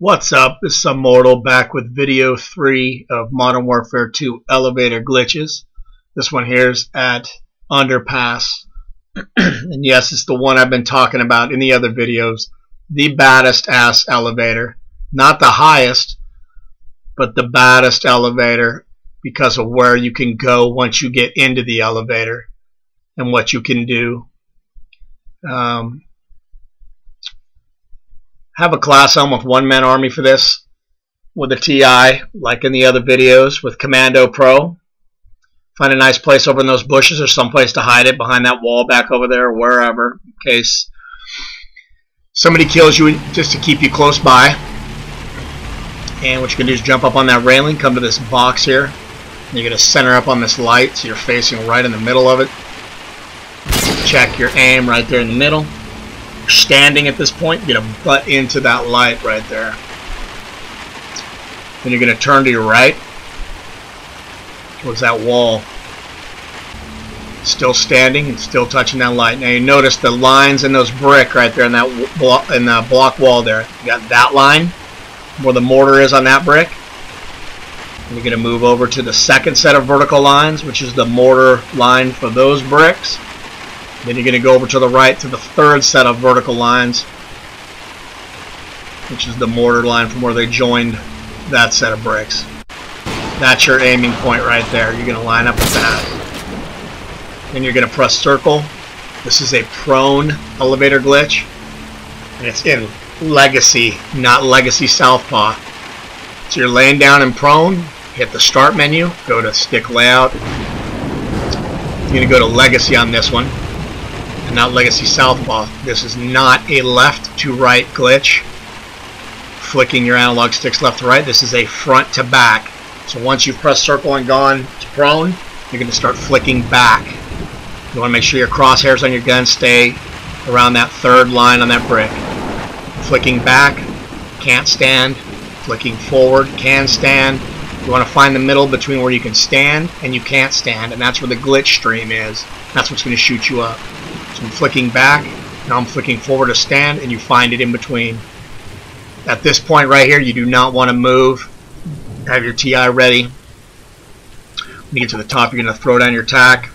What's up? This is Immortal back with video 3 of Modern Warfare 2 Elevator Glitches. This one here is at Underpass. And yes, it's the one I've been talking about in the other videos. The baddest ass elevator. Not the highest, but the baddest elevator because of where you can go once you get into the elevator and what you can do. Have a class on with one-man army for this with a TI like in the other videos with Commando Pro. Find a nice place over in those bushes or someplace to hide it behind that wall back over there or wherever in case somebody kills you, just to keep you close by. And what you can do is jump up on that railing, come to this box here, and you're going to center up on this light so you're facing right in the middle of it. Check your aim right there in the middle. Standing at this point, you're going to butt into that light right there. Then you're going to turn to your right towards that wall. Still standing and still touching that light. Now you notice the lines in those brick right there in that block wall there. You got that line where the mortar is on that brick. And you're going to move over to the second set of vertical lines, which is the mortar line for those bricks. Then you're going to go over to the right to the third set of vertical lines, which is the mortar line from where they joined that set of bricks. That's your aiming point right there. You're going to line up with that. Then you're going to press circle. This is a prone elevator glitch, and it's in Legacy, not Legacy Southpaw. So you're laying down in prone, hit the start menu, go to stick layout. You're going to go to Legacy on this one. And not Legacy Southpaw. This is not a left to right glitch, flicking your analog sticks left to right. This is a front to back. So once you've pressed circle and gone to prone, you're going to start flicking back. You want to make sure your crosshairs on your gun stay around that third line on that brick. Flicking back, can't stand. Flicking forward, can stand. You want to find the middle between where you can stand and you can't stand, and that's where the glitch stream is. That's what's going to shoot you up. So I'm flicking back, now I'm flicking forward to stand, and you find it in between. At this point right here, you do not want to move. Have your TI ready. When you get to the top, you're going to throw down your tack.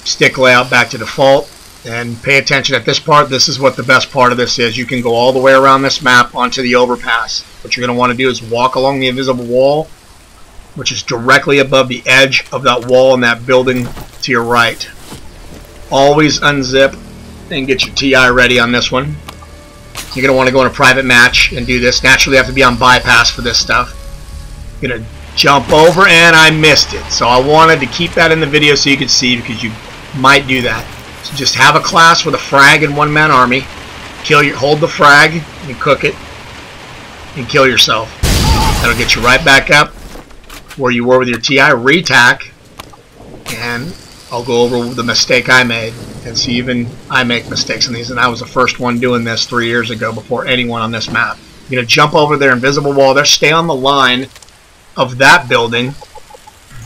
Stick layout back to default. And pay attention at this part. This is what the best part of this is. You can go all the way around this map onto the overpass. What you're going to want to do is walk along the invisible wall, which is directly above the edge of that wall in that building to your right. Always unzip and get your TI ready on this one. You're going to want to go in a private match and do this. Naturally, you have to be on bypass for this stuff. You're going to jump over, and I missed it. So I wanted to keep that in the video so you could see, because you might do that. So just have a class with a frag and one-man army. Hold the frag and cook it and kill yourself. That'll get you right back up where you were with your TI. Retack, and I'll go over the mistake I made, and see, even I make mistakes in these, and I was the first one doing this 3 years ago before anyone on this map. You're going to jump over there, invisible wall there, stay on the line of that building.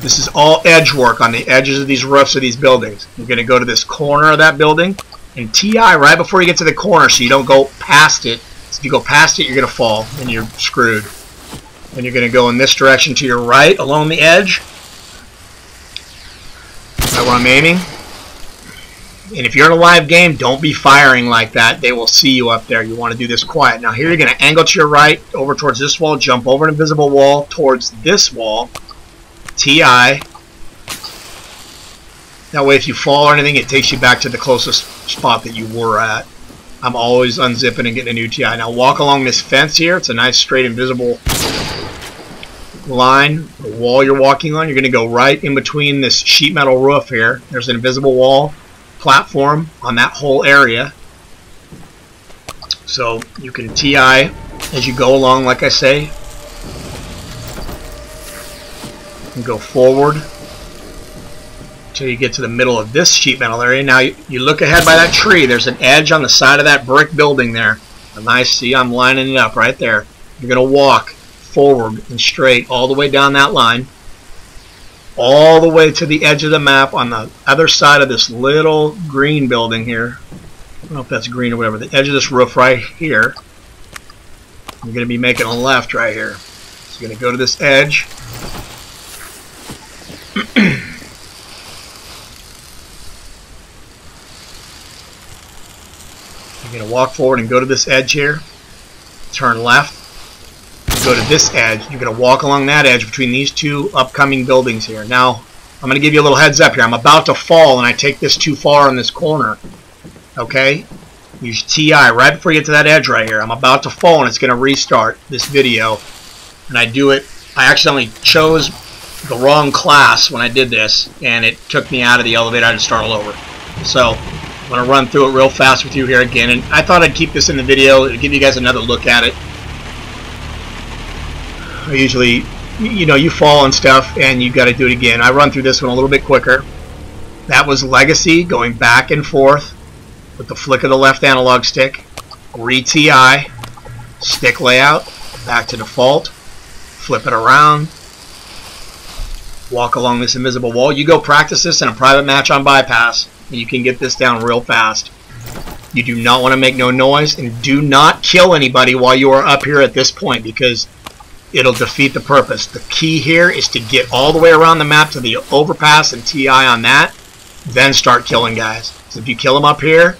This is all edge work on the edges of these roofs of these buildings. You're going to go to this corner of that building and TI right before you get to the corner so you don't go past it. So if you go past it, you're going to fall and you're screwed. And you're going to go in this direction to your right along the edge. Right where I'm aiming. And if you're in a live game, don't be firing like that. They will see you up there. You want to do this quiet. Now here you're going to angle to your right over towards this wall, jump over an invisible wall towards this wall. TI. That way if you fall or anything, it takes you back to the closest spot that you were at. I'm always unzipping and getting a new TI. Now walk along this fence here. It's a nice straight invisible line. The wall you're walking on, you're going to go right in between this sheet metal roof here. There's an invisible wall platform on that whole area. So you can TI as you go along, like I say. And go forward until you get to the middle of this sheet metal area. Now you look ahead by that tree. There's an edge on the side of that brick building there. A nice, see, I'm lining it up right there. You're going to walk forward and straight all the way down that line, all the way to the edge of the map on the other side of this little green building here. I don't know if that's green or whatever. The edge of this roof right here. You're going to be making a left right here. So you're going to go to this edge. You're going to walk forward and go to this edge here. Turn left. Go to this edge. You're going to walk along that edge between these two upcoming buildings here. Now, I'm going to give you a little heads up here. I'm about to fall and I take this too far on this corner. Okay? Use TI right before you get to that edge right here. I'm about to fall and it's going to restart this video. And I do it. I accidentally chose the wrong class when I did this and it took me out of the elevator. I had to start all over. So, I'm going to run through it real fast with you here again. And I thought I'd keep this in the video to give you guys another look at it. I usually, you know, you fall and stuff and you got to do it again. I run through this one a little bit quicker. That was Legacy, going back and forth with the flick of the left analog stick. Re-TI, stick layout, back to default, flip it around, walk along this invisible wall. You go practice this in a private match on bypass and you can get this down real fast. You do not want to make no noise and do not kill anybody while you are up here at this point because it'll defeat the purpose. The key here is to get all the way around the map to the overpass and TI on that, then start killing guys. So if you kill them up here,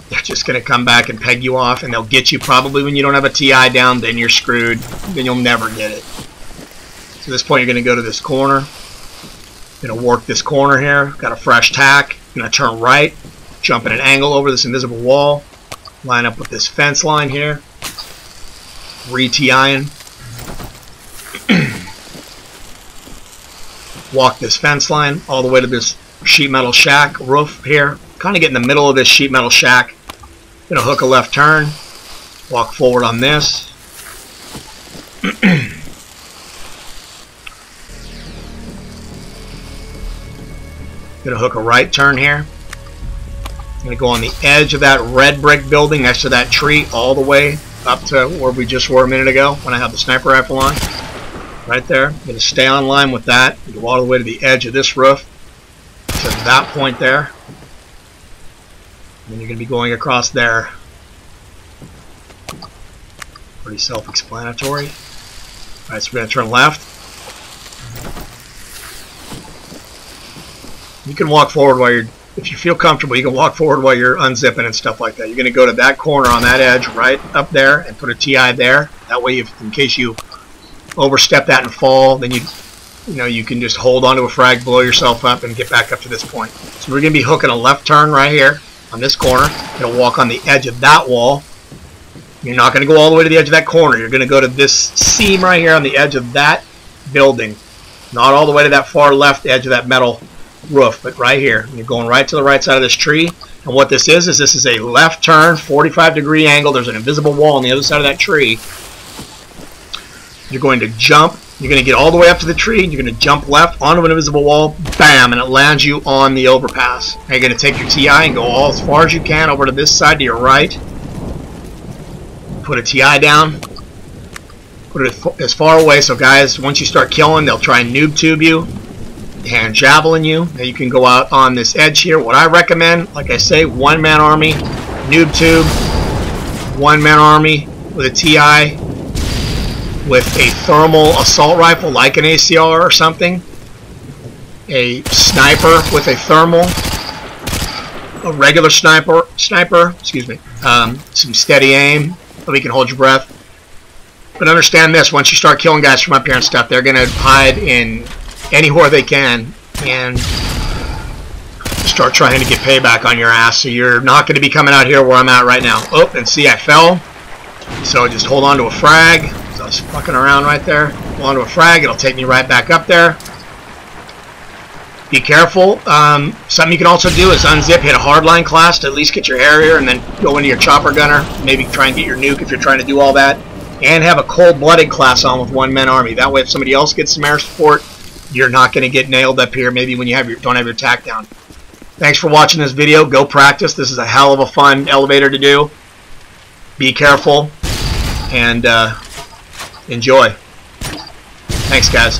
they're just going to come back and peg you off, and they'll get you probably when you don't have a TI down, then you're screwed. Then you'll never get it. So at this point, you're going to go to this corner. You're going to work this corner here. Got a fresh tack. You're going to turn right, jump at an angle over this invisible wall, line up with this fence line here, re-TIing. Walk this fence line all the way to this sheet metal shack roof here. Kind of get in the middle of this sheet metal shack. Gonna hook a left turn. Walk forward on this. Gonna hook a right turn here. Gonna go on the edge of that red brick building next to that tree all the way up to where we just were a minute ago when I had the sniper rifle on. Right there. I'm going to stay on line with that. Go all the way to the edge of this roof. To that point there. And then you're going to be going across there. Pretty self-explanatory. Alright, so we're going to turn left. You can walk forward while you're, if you feel comfortable, you can walk forward while you're unzipping and stuff like that. You're going to go to that corner on that edge right up there and put a TI there. That way, if, in case you overstep that and fall, then you know you can just hold onto a frag, blow yourself up, and get back up to this point. So we're going to be hooking a left turn right here on this corner. You're going to walk on the edge of that wall. You're not going to go all the way to the edge of that corner. You're going to go to this seam right here on the edge of that building. Not all the way to that far left edge of that metal roof, but right here. You're going right to the right side of this tree. And what this is this is a left turn, 45-degree angle. There's an invisible wall on the other side of that tree. You're going to jump. You're going to get all the way up to the tree. You're going to jump left onto an invisible wall. Bam! And it lands you on the overpass. Now you're going to take your TI and go all as far as you can over to this side to your right. Put a TI down. Put it as far away so guys, once you start killing, they'll try and noob tube you and javelin you. Now you can go out on this edge here. What I recommend, like I say, one-man army, noob tube, one-man army with a TI, with a thermal assault rifle like an ACR or something, a sniper with a thermal, a regular sniper, excuse me, some steady aim, so you can hold your breath. But understand this, once you start killing guys from up here and stuff, they're going to hide in anywhere they can and start trying to get payback on your ass. So you're not going to be coming out here where I'm at right now. Oh, and see, I fell. So just hold on to a frag. So I was fucking around right there. Hold on to a frag. It'll take me right back up there. Be careful. Something you can also do is unzip, hit a hardline class to at least get your Harrier, and then go into your chopper gunner. Maybe try and get your nuke if you're trying to do all that. And have a cold-blooded class on with one-man army. That way, if somebody else gets some air support, you're not going to get nailed up here. Maybe when you don't have your tack down. Thanks for watching this video. Go practice. This is a hell of a fun elevator to do. Be careful and enjoy. Thanks, guys.